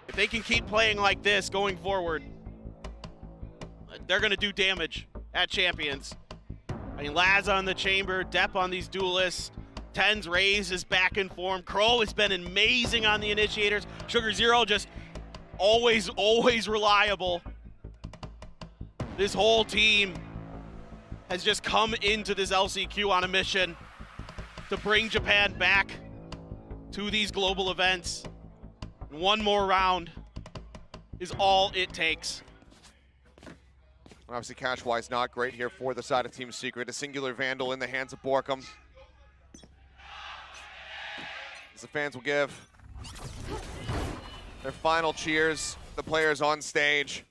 If they can keep playing like this going forward, they're going to do damage at Champions. I mean, Laz on the Chamber, Depp on these duelists. Ten's Raze is back in form. Crow has been amazing on the initiators. Sugar Zero just always reliable. This whole team has just come into this LCQ on a mission to bring Japan back to these global events. One more round is all it takes. Obviously, cash-wise, not great here for the side of Team Secret. A singular Vandal in the hands of Borkum. As the fans will give their final cheers, the players on stage.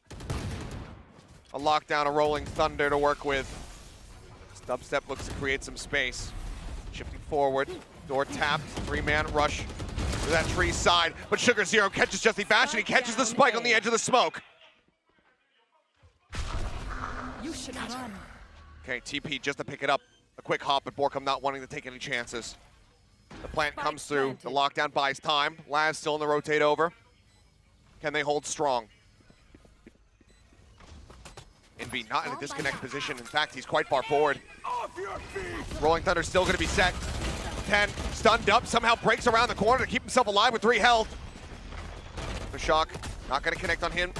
A lockdown, a rolling thunder to work with. Dubstep looks to create some space. Shifting forward, door tapped, three-man rush to that tree side. But Sugar Zero catches Jesse Bash, and he catches the spike on the edge of the smoke. You should run. Okay, TP just to pick it up. A quick hop, but Borkum not wanting to take any chances. The plant comes through, the lockdown buys time. Laz still in the rotate over. Can they hold strong? Envy not in a disconnect position. In fact, he's quite far forward. Rolling Thunder still gonna be set. 10, stunned up, somehow breaks around the corner to keep himself alive with 3 health. The shock, not gonna connect on him.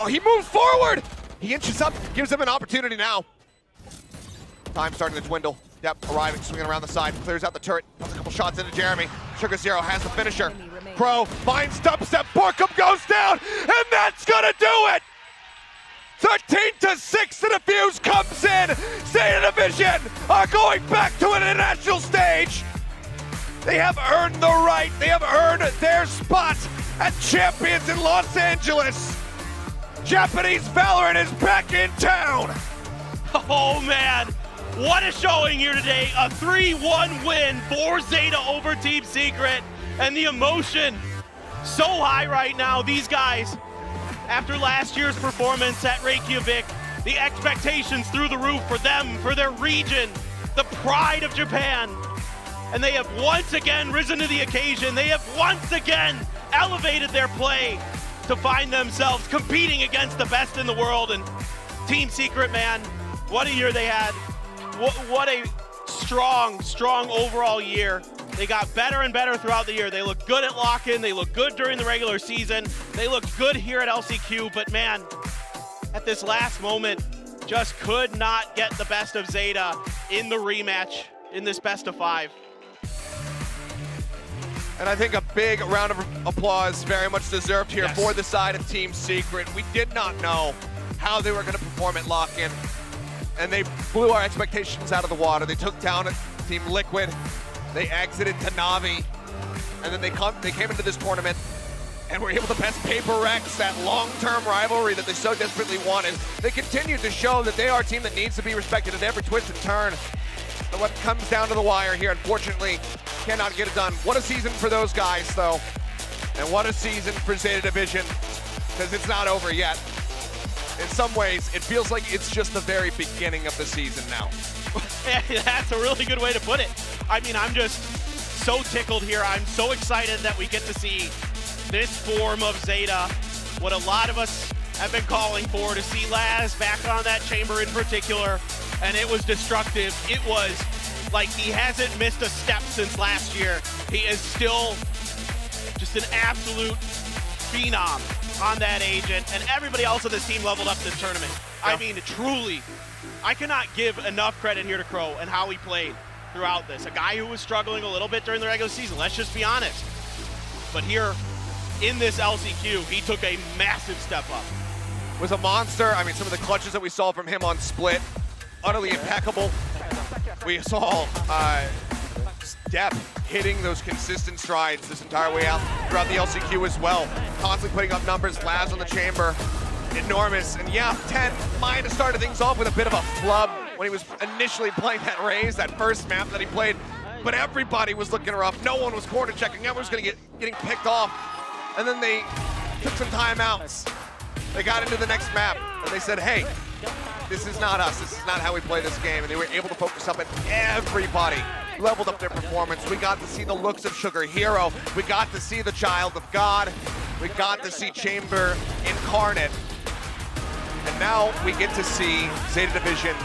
Oh, he moves forward! He inches up, gives him an opportunity now. Time starting to dwindle. Depp arriving, swinging around the side, clears out the turret, puts a couple shots into Jeremy. Sugar Zero has the finisher. Crow finds Dubstep, Borkum goes down, and that's gonna do it! 13-6, the defuse comes in. Zeta Division are going back to an international stage. They have earned the right. They have earned their spot at Champions in Los Angeles. Japanese Valorant is back in town. Oh man, what a showing here today. A 3-1 win for Zeta over Team Secret. And the emotion so high right now. These guys, after last year's performance at Reykjavik, the expectations through the roof for them, for their region, the pride of Japan. And they have once again risen to the occasion. They have once again elevated their play to find themselves competing against the best in the world. And Team Secret, man, what a year they had. What a strong overall year. They got better and better throughout the year. They look good at lock-in. They look good during the regular season. They look good here at LCQ, but man, at this last moment, just could not get the best of Zeta in the rematch in this best of 5. And I think a big round of applause very much deserved here for the side of Team Secret. We did not know how they were going to perform at lock-in, and they blew our expectations out of the water. They took down Team Liquid. They exited to Navi, and then they came into this tournament and were able to best Paper Rex, that long-term rivalry that they so desperately wanted. They continue to show that they are a team that needs to be respected at every twist and turn. But what comes down to the wire here, unfortunately, cannot get it done. What a season for those guys, though. And what a season for Zeta Division, because it's not over yet. In some ways, it feels like it's just the very beginning of the season now. That's a really good way to put it. I mean, I'm just so tickled here. I'm so excited that we get to see this form of Zeta, what a lot of us have been calling for, to see Laz back on that chamber in particular, and it was destructive. It was like he hasn't missed a step since last year. He is still just an absolute phenom on that agent, and everybody else on this team leveled up this tournament. Yeah. I mean, truly, I cannot give enough credit here to Crow and how he played throughout this. A guy who was struggling a little bit during the regular season, let's just be honest. But here in this LCQ, he took a massive step up. Was a monster. I mean, some of the clutches that we saw from him on Split, utterly impeccable. We saw Depp hitting those consistent strides this entire way out throughout the LCQ as well. Constantly putting up numbers. Laz on the chamber, enormous. And yeah, 10 might have started things off with a bit of a flub when he was initially playing that Raze, that first map that he played. But everybody was looking rough. No one was corner checking. Everyone was getting picked off. And then they took some timeouts. They got into the next map and they said, hey, this is not us. This is not how we play this game. And they were able to focus up, and everybody leveled up their performance. We got to see the looks of Sugar Hero. We got to see the Child of God. We got to see Chamber incarnate. And now we get to see Zeta Division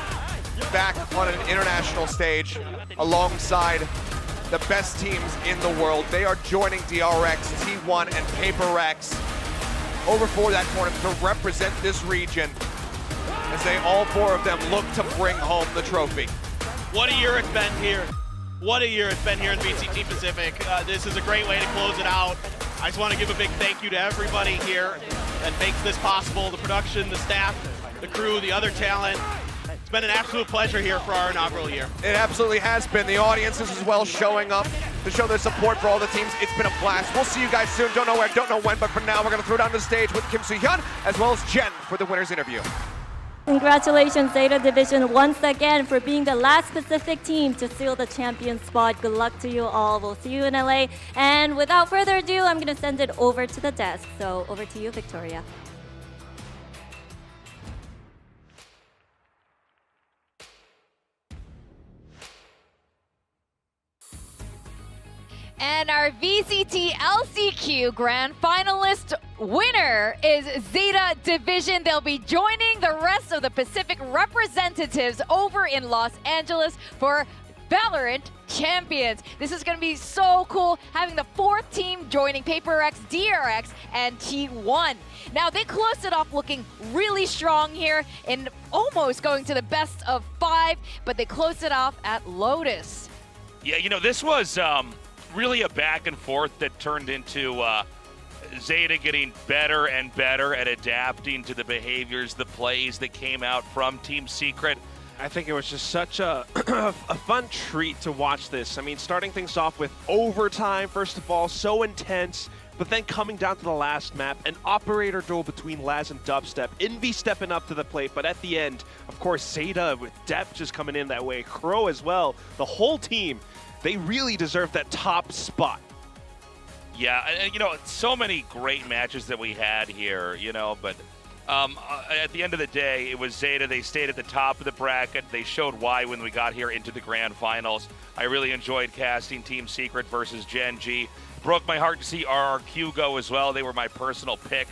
back on an international stage alongside the best teams in the world. They are joining DRX, T1, and Paper Rex over for that tournament to represent this region as they all four of them look to bring home the trophy. What a year it's been here. What a year it's been here in VCT Pacific. This is a great way to close it out. I just want to give a big thank you to everybody here that makes this possible, the production, the staff, the crew, the other talent. It's been an absolute pleasure here for our inaugural year. It absolutely has been. The audiences as well showing up to show their support for all the teams. It's been a blast. We'll see you guys soon. Don't know where, don't know when, but for now we're going to throw down the stage with Kim Soo-hyun as well as Jen for the winner's interview. Congratulations, Zeta Division, once again for being the last Pacific team to seal the champion spot. Good luck to you all. We'll see you in LA. And without further ado, I'm going to send it over to the desk. So over to you, Victoria. And our VCT LCQ Grand Finalist winner is Zeta Division. They'll be joining the rest of the Pacific representatives over in Los Angeles for Valorant Champions. This is going to be so cool, having the fourth team joining Paper X, DRX, and T1. Now, they closed it off looking really strong here and almost going to the best of 5, but they closed it off at Lotus. Yeah, you know, this was really a back and forth that turned into Zeta getting better and better at adapting to the behaviors, the plays that came out from Team Secret. I think it was just such a, a fun treat to watch this. I mean, starting things off with overtime, first of all, so intense, but then coming down to the last map, an operator duel between Laz and Dubstep, Envy stepping up to the plate, but at the end, of course, Zeta with depth just coming in that way, Crow as well, the whole team, they really deserve that top spot. Yeah, and you know, so many great matches that we had here, you know, but at the end of the day, it was Zeta. They stayed at the top of the bracket. They showed why when we got here into the grand finals. I really enjoyed casting Team Secret versus Gen G. Broke my heart to see RRQ go as well. They were my personal pick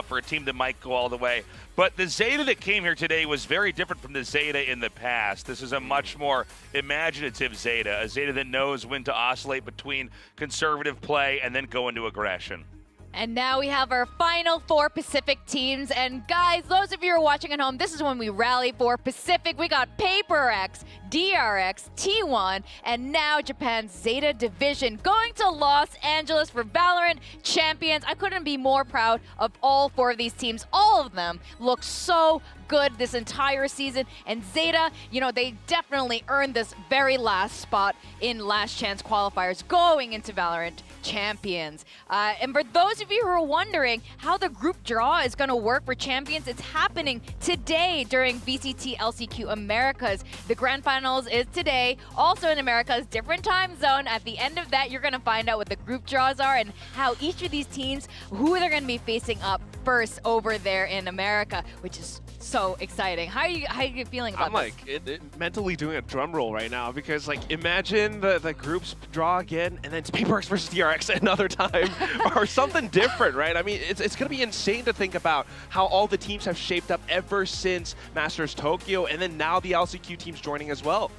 for a team that might go all the way. But the Zeta that came here today was very different from the Zeta in the past. This is a much more imaginative Zeta, a Zeta that knows when to oscillate between conservative play and then go into aggression. And now we have our final 4 Pacific teams. And guys, those of you who are watching at home, this is when we rally for Pacific. We got Paper X, DRX, T1, and now Japan's Zeta Division going to Los Angeles for Valorant Champions. I couldn't be more proud of all 4 of these teams. All of them look so good this entire season. And Zeta, you know, they definitely earned this very last spot in last chance qualifiers going into Valorant Champions. And for those of you who are wondering how the group draw is going to work for Champions, it's happening today during VCT LCQ Americas. The grand finals is today, also in Americas, different time zone. At the end of that, you're going to find out what the group draws are and how each of these teams, who they're going to be facing up first over there in America, which is so exciting. How are you feeling about this? I'm like mentally doing a drum roll right now because, like, imagine the groups draw again and then it's Paper X versus DRX another time or something different, right? I mean, it's going to be insane to think about how all the teams have shaped up ever since Masters Tokyo, and then now the LCQ teams joining as well.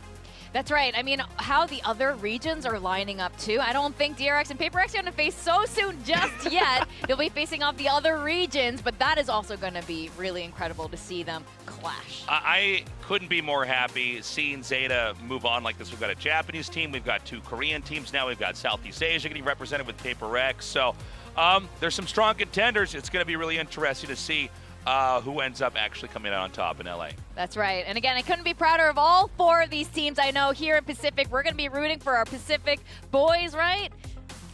That's right. I mean, how the other regions are lining up too. I don't think DRX and Paper X are going to face so soon just yet. They'll be facing off the other regions, but that is also going to be really incredible to see them clash. I couldn't be more happy seeing Zeta move on like this. We've got a Japanese team, we've got 2 Korean teams now, we've got Southeast Asia getting represented with Paper X. So there's some strong contenders. It's going to be really interesting to see who ends up actually coming out on top in LA. That's right. And again, I couldn't be prouder of all 4 of these teams. I know here in Pacific, we're going to be rooting for our Pacific boys, right?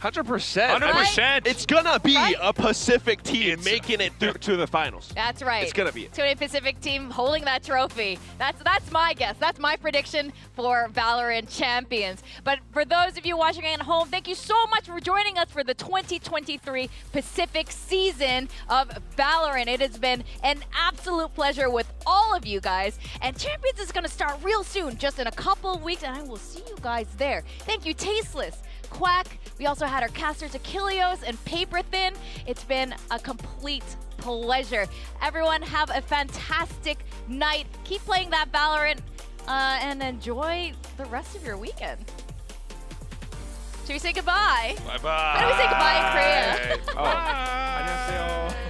100%. 100%. It's gonna be a Pacific team making it through to the finals. That's right. It's gonna be. It's gonna be a Pacific team holding that trophy. That's my guess. That's my prediction for Valorant Champions. But for those of you watching at home, thank you so much for joining us for the 2023 Pacific season of Valorant. It has been an absolute pleasure with all of you guys. And Champions is gonna start real soon, just in a couple of weeks, and I will see you guys there. Thank you, Tasteless, Quack. We also had our casters Achilleos and Paper Thin. It's been a complete pleasure. Everyone have a fantastic night. Keep playing that Valorant and enjoy the rest of your weekend. Should we say goodbye? Bye-bye. How do we say goodbye in Korea? 안녕하세요.